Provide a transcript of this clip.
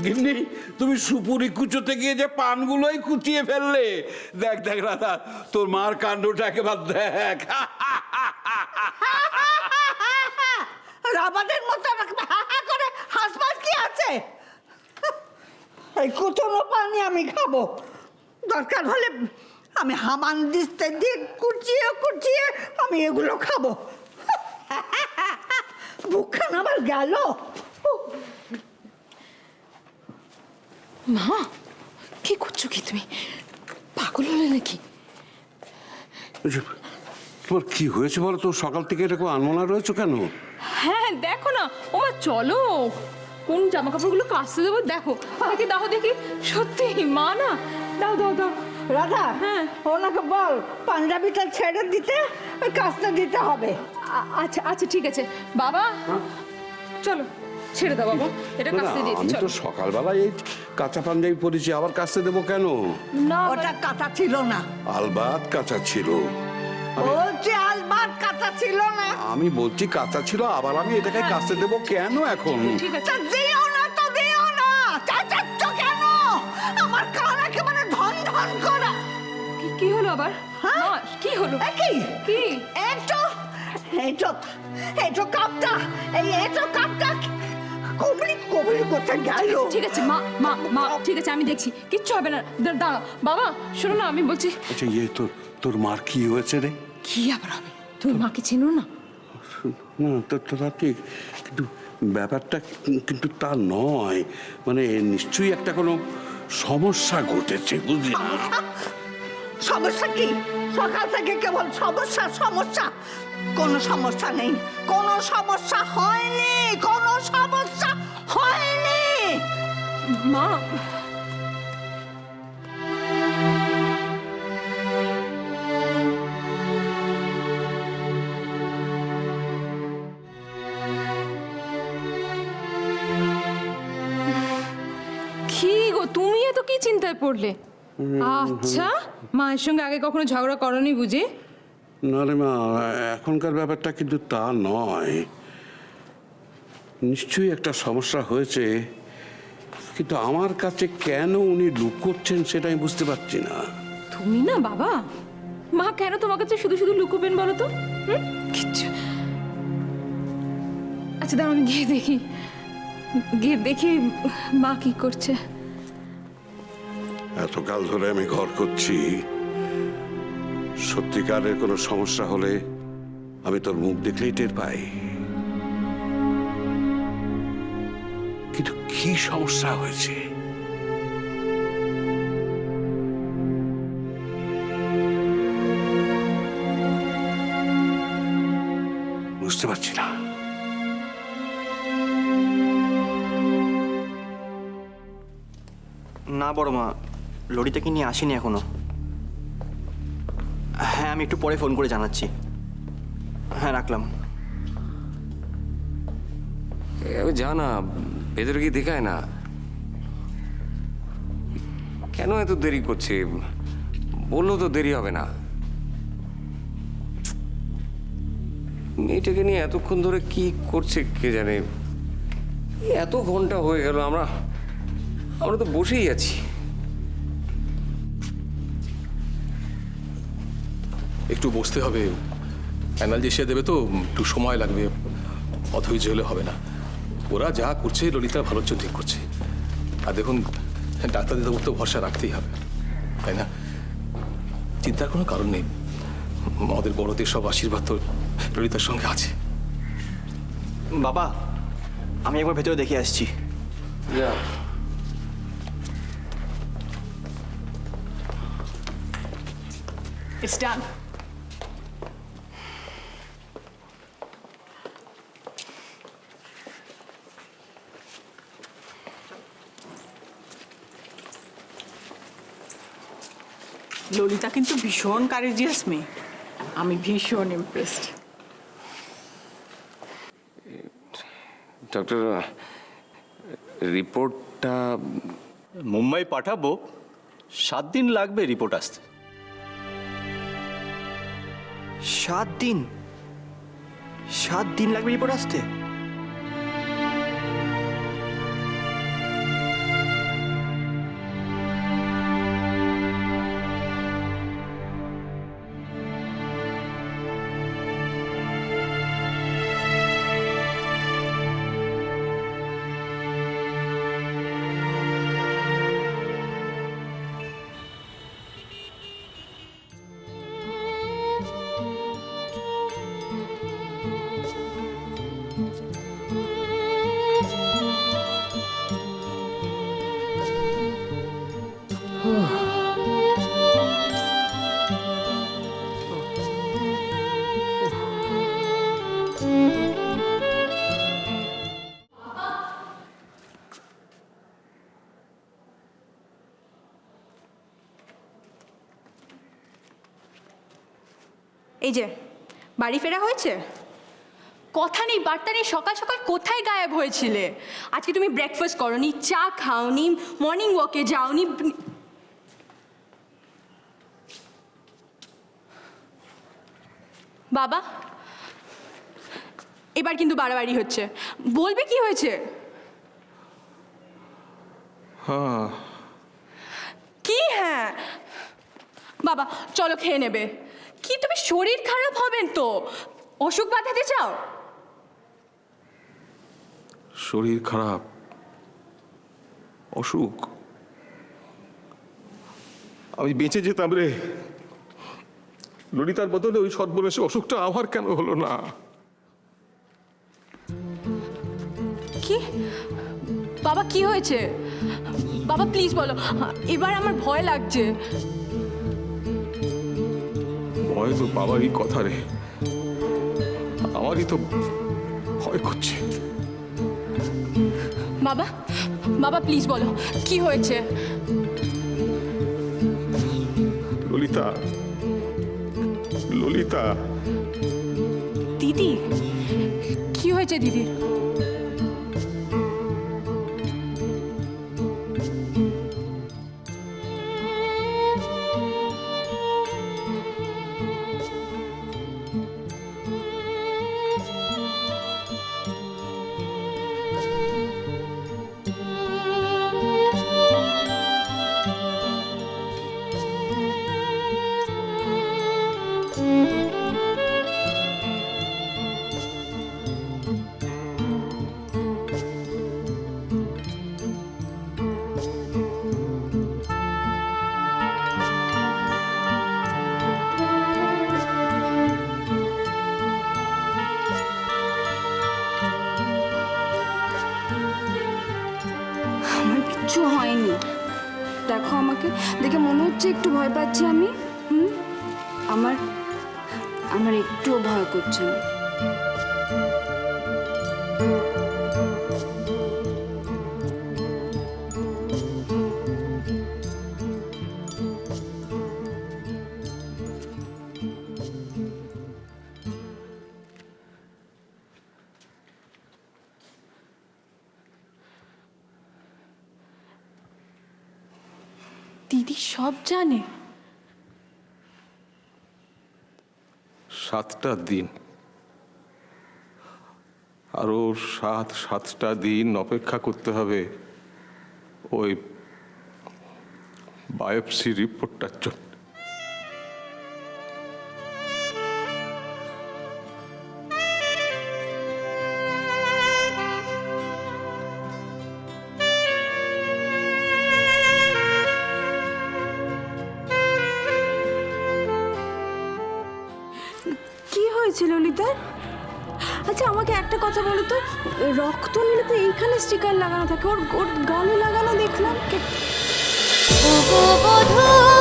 গিন্নি, তুমি সুপুরি কুচোতে গিয়ে যে পানগুলোই কুচিয়ে ফেললে। দেখ দেখ রাধা, তোর মার কাণ্ডটা একেবারে দেখ। রাবাদের মতো করে হাসবার কি আছে? এই কুচনো পানি আমি খাবো, দরকার হলে আমি হামান দিস্তে দিয়ে কুচিয়ে কুচিয়ে আমি এগুলো খাবো। বুকখান আবার গেল। মা, কি করছো কি তুমি? পাগল হলে নাকি? তোমার কি হয়েছে বলো তো? সকাল থেকে এরকম আনমনা রয়েছো কেন? হ্যাঁ দেখো না, ও মা চলো, কোন জামা কাপড়গুলো কাচতে দেবো দেখো। দেখি দাও দেখি, সত্যি মা না, দাও দাও দাও। রাধা, হ্যাঁ ওনাকে বল পাঞ্জাবিটা ছেড়ে দিতে, কাজটা দিতে হবে। আচ্ছা আচ্ছা ঠিক আছে বাবা, চলো ছেড়ে দাও বাবা, এটা কাচতে দিয়ে আমি দিই। তো সকালবেলায় এই কাঁচা পাঞ্জাবি পরেছি, আবার কাচতে দেবো কেন? না ওটা কাঁচা ছিল না। আলবাত কাঁচা ছিল। বলছি আলবাত কাঁচা ছিল না। আমি বলছি কাঁচা ছিল, আবার আমি এটাকে কাচতে দেবো কেন এখন? ঠিক আছে। তা দিও না তো দিও না, চাচাচ্ছ কেন? আমার কান একেবারে ধন ধন করা। কি হলো আবার? মা কি হলো? কি কি? এইটো কাপটা, এইটো কাপটা কবলি কবলি করতে গেল। ঠিক আছে মা মা মা ঠিক আছে, আমি দেখছি, কিচ্ছু হবে না। দাঁড়াও বাবা, শোনো না, আমি বলছি। আচ্ছা তোর মার কি হয়েছে রে? কি আবার হবে? তুমি মাকে চেনো না? না তোরা ঠিক, কিন্তু ব্যাপারটা কিন্তু তা নয়, মানে নিশ্চয়ই একটা কোনো সমস্যা ঘটেছে, বুঝলি? সমস্যা কি? সকাল থেকে কেবল সমস্যা সমস্যা। কোনো সমস্যা নেই, কোনো সমস্যা হয়নি, কোনো সমস্যা হয়নি। মা কি গো, তুমি এত কি চিন্তায় পড়লে? আচ্ছা, মায়ের সঙ্গে আগে কখনো ঝগড়া করনি বুঝি? না রে মা, এখনকার ব্যাপারটা কিন্তু তা নয়। নিশ্চয়ই একটা সমস্যা হয়েছে, কিন্তু আমার কাছে কেন উনি লুকোচ্ছেন সেটা আমি বুঝতে পারছি না। তুমি না বাবা, মা কেন তোমার কাছে শুধু শুধু লুকোবেন বলো তো? কিচ্ছু। আচ্ছা দাঁড়াও, আমি গিয়ে দেখি মা কি করছে। এতকাল ধরে আমি ঘর করছি, সত্যিকারের কোনো সমস্যা হলে আমি তোর মুখ দেখলেই টের পাই। কিন্তু কি সমস্যা হয়েছে? বুঝতে পারছি না। না বড় মা, লরিটাকে নিয়ে আসিনি এখনো। হ্যাঁ, আমি একটু পরে ফোন করে জানাচ্ছি। হ্যাঁ, রাখলাম। যা না, ভেতরে গিয়ে দেখায় না কেন এত দেরি করছে? বললো তো দেরি হবে না। মেয়েটাকে নিয়ে এতক্ষণ ধরে কি করছে কে জানে। এত ঘন্টা হয়ে গেল, আমরা তো বসেই আছি। একটু বসতে হবে, অ্যানালজেসিয়া দেবে তো একটু সময় লাগবে, অধৈর্য হলে হবে না। ওরা যা করছে ললিতা ভালোর জন্য ঠিক করছে। আর দেখুন, ডাক্তারদের উপর তো ভরসা রাখতেই হবে, তাই না? চিন্তার কোনো কারণ নেই, আমাদের বড়দের সব আশীর্বাদ তো ললিতার সঙ্গে আছে। বাবা, আমি একবার ভেতরে দেখে আসছি। যা। It's done. ললিতা কিন্তু ভীষণ কারেজিয়াস মেয়ে, আমি ভীষণ ইমপ্রেসড। ডক্টর, রিপোর্টটা মুম্বাই পাঠাবো, 7 দিন লাগবে রিপোর্ট আসতে। 7 দিন? 7 দিন লাগবে রিপোর্ট আসতে? এই যে বাড়ি ফেরা হয়েছে? কথা নেই বার্তা নেই, সকাল সকাল কোথায় গায়েব হয়েছিলে? আজকে তুমি ব্রেকফাস্ট করোনি, চা খাওনি, মর্নিং ওয়াকে যাওনি। বাবা, এবার কিন্তু বাড়াবাড়ি হচ্ছে। বলবে কি হয়েছে? হ্যাঁ, কি হ্যাঁ? বাবা চলো খেয়ে নেবে। কি তুমি শরীর খারাপ হবেন তো? অসুখ বাঁধাতে চাও? শরীর খারাপ, অসুখ? আমি বেঁচে যেতাম রে। ললিতার বদলে ওই সর্বনেশে অসুখটা আমার কেন হলো না? কি বাবা, কি হয়েছে? বাবা প্লিজ বলো, এবার আমার ভয় লাগছে। ভয় তো বাবারই কথা রে, আমারই তো ভয় করছে। বাবা, বাবা প্লিজ বলো কি হয়েছে? ললিতা, ললিতা। দিদি, কি হয়েছে দিদি? আমার কিচ্ছু হয়নি। দেখো আমাকে দেখে মনে হচ্ছে একটু ভয় পাচ্ছি আমি। আমার আমার একটুও ভয় করছে না। দিদি সব জানে? 7টা দিন, আরো 7টা দিন অপেক্ষা করতে হবে ওই বায়োপসি রিপোর্টটার জন্য। কি হয়েছে ললিতার? আচ্ছা আমাকে একটা কথা বলো তো, রক্ত নিলে তো এইখানে স্টিকার লাগানো থাকে, ওর গালে লাগানো দেখলাম। ও গো বধূ